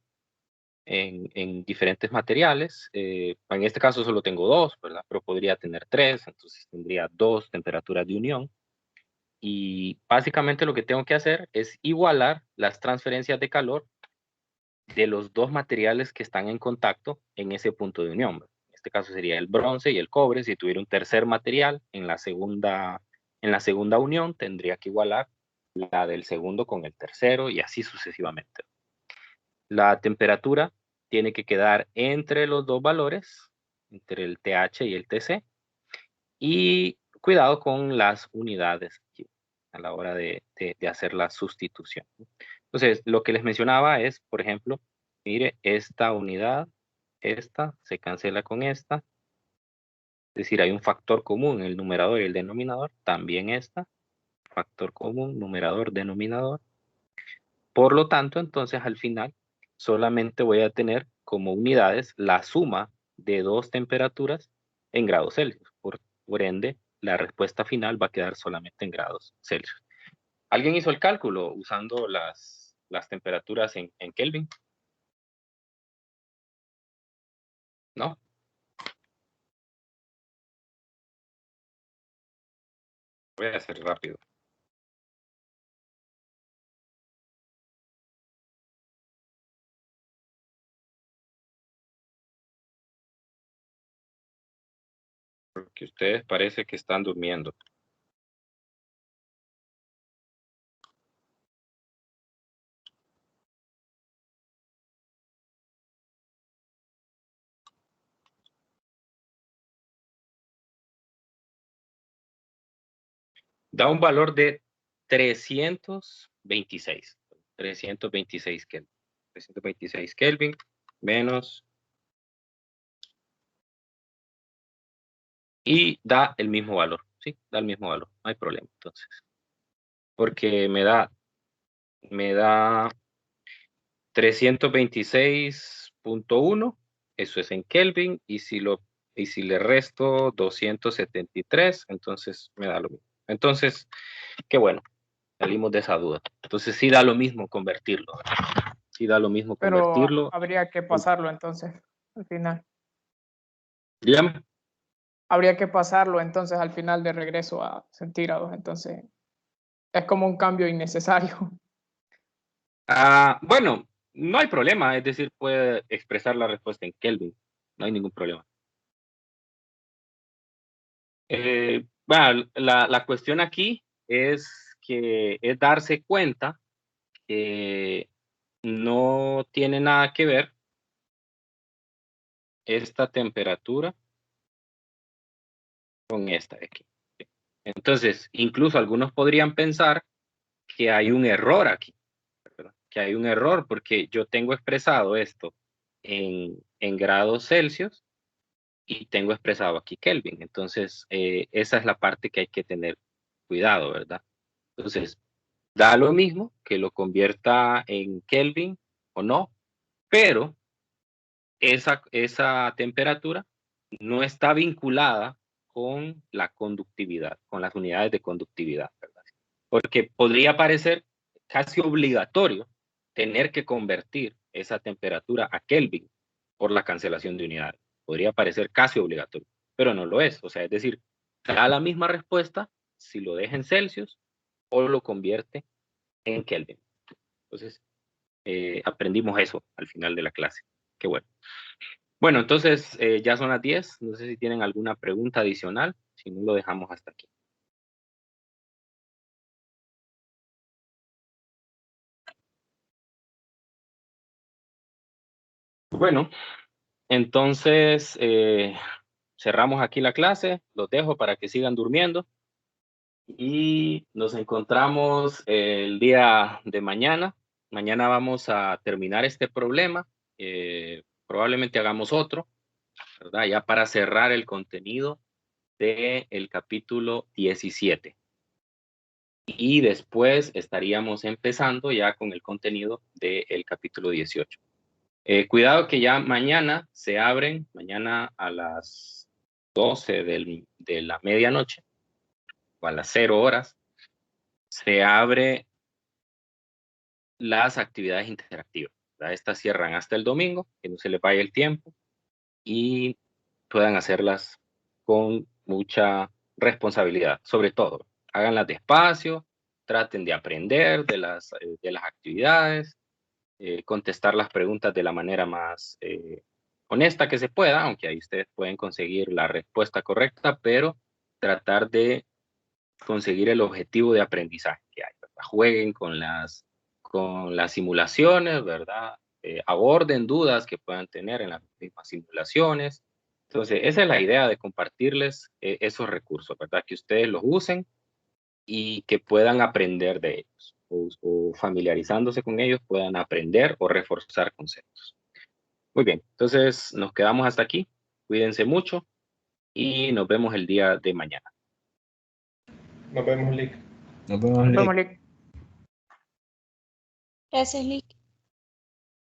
en diferentes materiales. En este caso solo tengo 2, ¿verdad? Pero podría tener 3, entonces tendría 2 temperaturas de unión. Y básicamente lo que tengo que hacer es igualar las transferencias de calor de los dos materiales que están en contacto en ese punto de unión. En este caso sería el bronce y el cobre. Si tuviera un tercer material en la segunda unión, tendría que igualar la del segundo con el tercero y así sucesivamente. La temperatura tiene que quedar entre los dos valores, entre el TH y el TC. Y cuidado con las unidades aquí, a la hora de hacer la sustitución. Entonces, lo que les mencionaba es, por ejemplo, mire, esta unidad, esta se cancela con esta. Es decir, hay un factor común en el numerador y el denominador. También esta, factor común, numerador, denominador. Por lo tanto, entonces, al final, solamente voy a tener como unidades la suma de dos temperaturas en grados Celsius. Por ende, la respuesta final va a quedar solamente en grados Celsius. ¿Alguien hizo el cálculo usando las temperaturas en Kelvin? ¿No? Voy a hacer rápido. Porque ustedes parece que están durmiendo. Da un valor de 326. 326 Kelvin. 326 Kelvin menos. Y da el mismo valor. Sí, da el mismo valor. No hay problema, entonces. Porque me da 326.1. Eso es en Kelvin. Y si le resto 273, entonces me da lo mismo. Entonces, qué bueno. Salimos de esa duda. Entonces sí da lo mismo convertirlo. Sí da lo mismo Pero convertirlo. habría que pasarlo entonces, al final. Dígame. Habría que pasarlo entonces al final de regreso a centígrados. Entonces, es como un cambio innecesario. Bueno, no hay problema. Es decir, puede expresar la respuesta en Kelvin. No hay ningún problema. Bueno, la cuestión aquí es que es darse cuenta que no tiene nada que ver esta temperatura con esta de aquí. Entonces, incluso algunos podrían pensar que hay un error aquí, ¿verdad? Que hay un error porque yo tengo expresado esto en grados Celsius y tengo expresado aquí Kelvin. Entonces, esa es la parte que hay que tener cuidado, ¿verdad? Entonces, da lo mismo que lo convierta en Kelvin o no, pero esa temperatura no está vinculada con la conductividad, con las unidades de conductividad, ¿verdad? Porque podría parecer casi obligatorio tener que convertir esa temperatura a Kelvin por la cancelación de unidades. Podría parecer casi obligatorio, pero no lo es. O sea, es decir, da la misma respuesta si lo deja en Celsius o lo convierte en Kelvin. Entonces, aprendimos eso al final de la clase. Qué bueno. Bueno, entonces ya son las 10. No sé si tienen alguna pregunta adicional. Si no, lo dejamos hasta aquí. Bueno, entonces cerramos aquí la clase. Los dejo para que sigan durmiendo. Y nos encontramos el día de mañana. Mañana vamos a terminar este problema. Probablemente hagamos otro, ¿verdad? Ya para cerrar el contenido del capítulo 17. Y después estaríamos empezando ya con el contenido del capítulo 18. Cuidado que ya mañana se abren, mañana a las 12 de la medianoche, o a las 0 horas, se abre las actividades interactivas, ¿verdad? Estas cierran hasta el domingo, que no se les vaya el tiempo y puedan hacerlas con mucha responsabilidad. Sobre todo, háganlas despacio, traten de aprender de las actividades, contestar las preguntas de la manera más honesta que se pueda, aunque ahí ustedes pueden conseguir la respuesta correcta, pero tratar de conseguir el objetivo de aprendizaje que hay, ¿verdad? Jueguen con las simulaciones, ¿verdad? Aborden dudas que puedan tener en las mismas simulaciones. Entonces, esa es la idea de compartirles esos recursos, ¿verdad? Que ustedes los usen y que puedan aprender de ellos. o familiarizándose con ellos puedan aprender o reforzar conceptos. Muy bien, entonces nos quedamos hasta aquí. Cuídense mucho y nos vemos el día de mañana. Nos vemos, Lick. Nos vemos, Nos Lick. vemos, Lick. Gracias, Lick.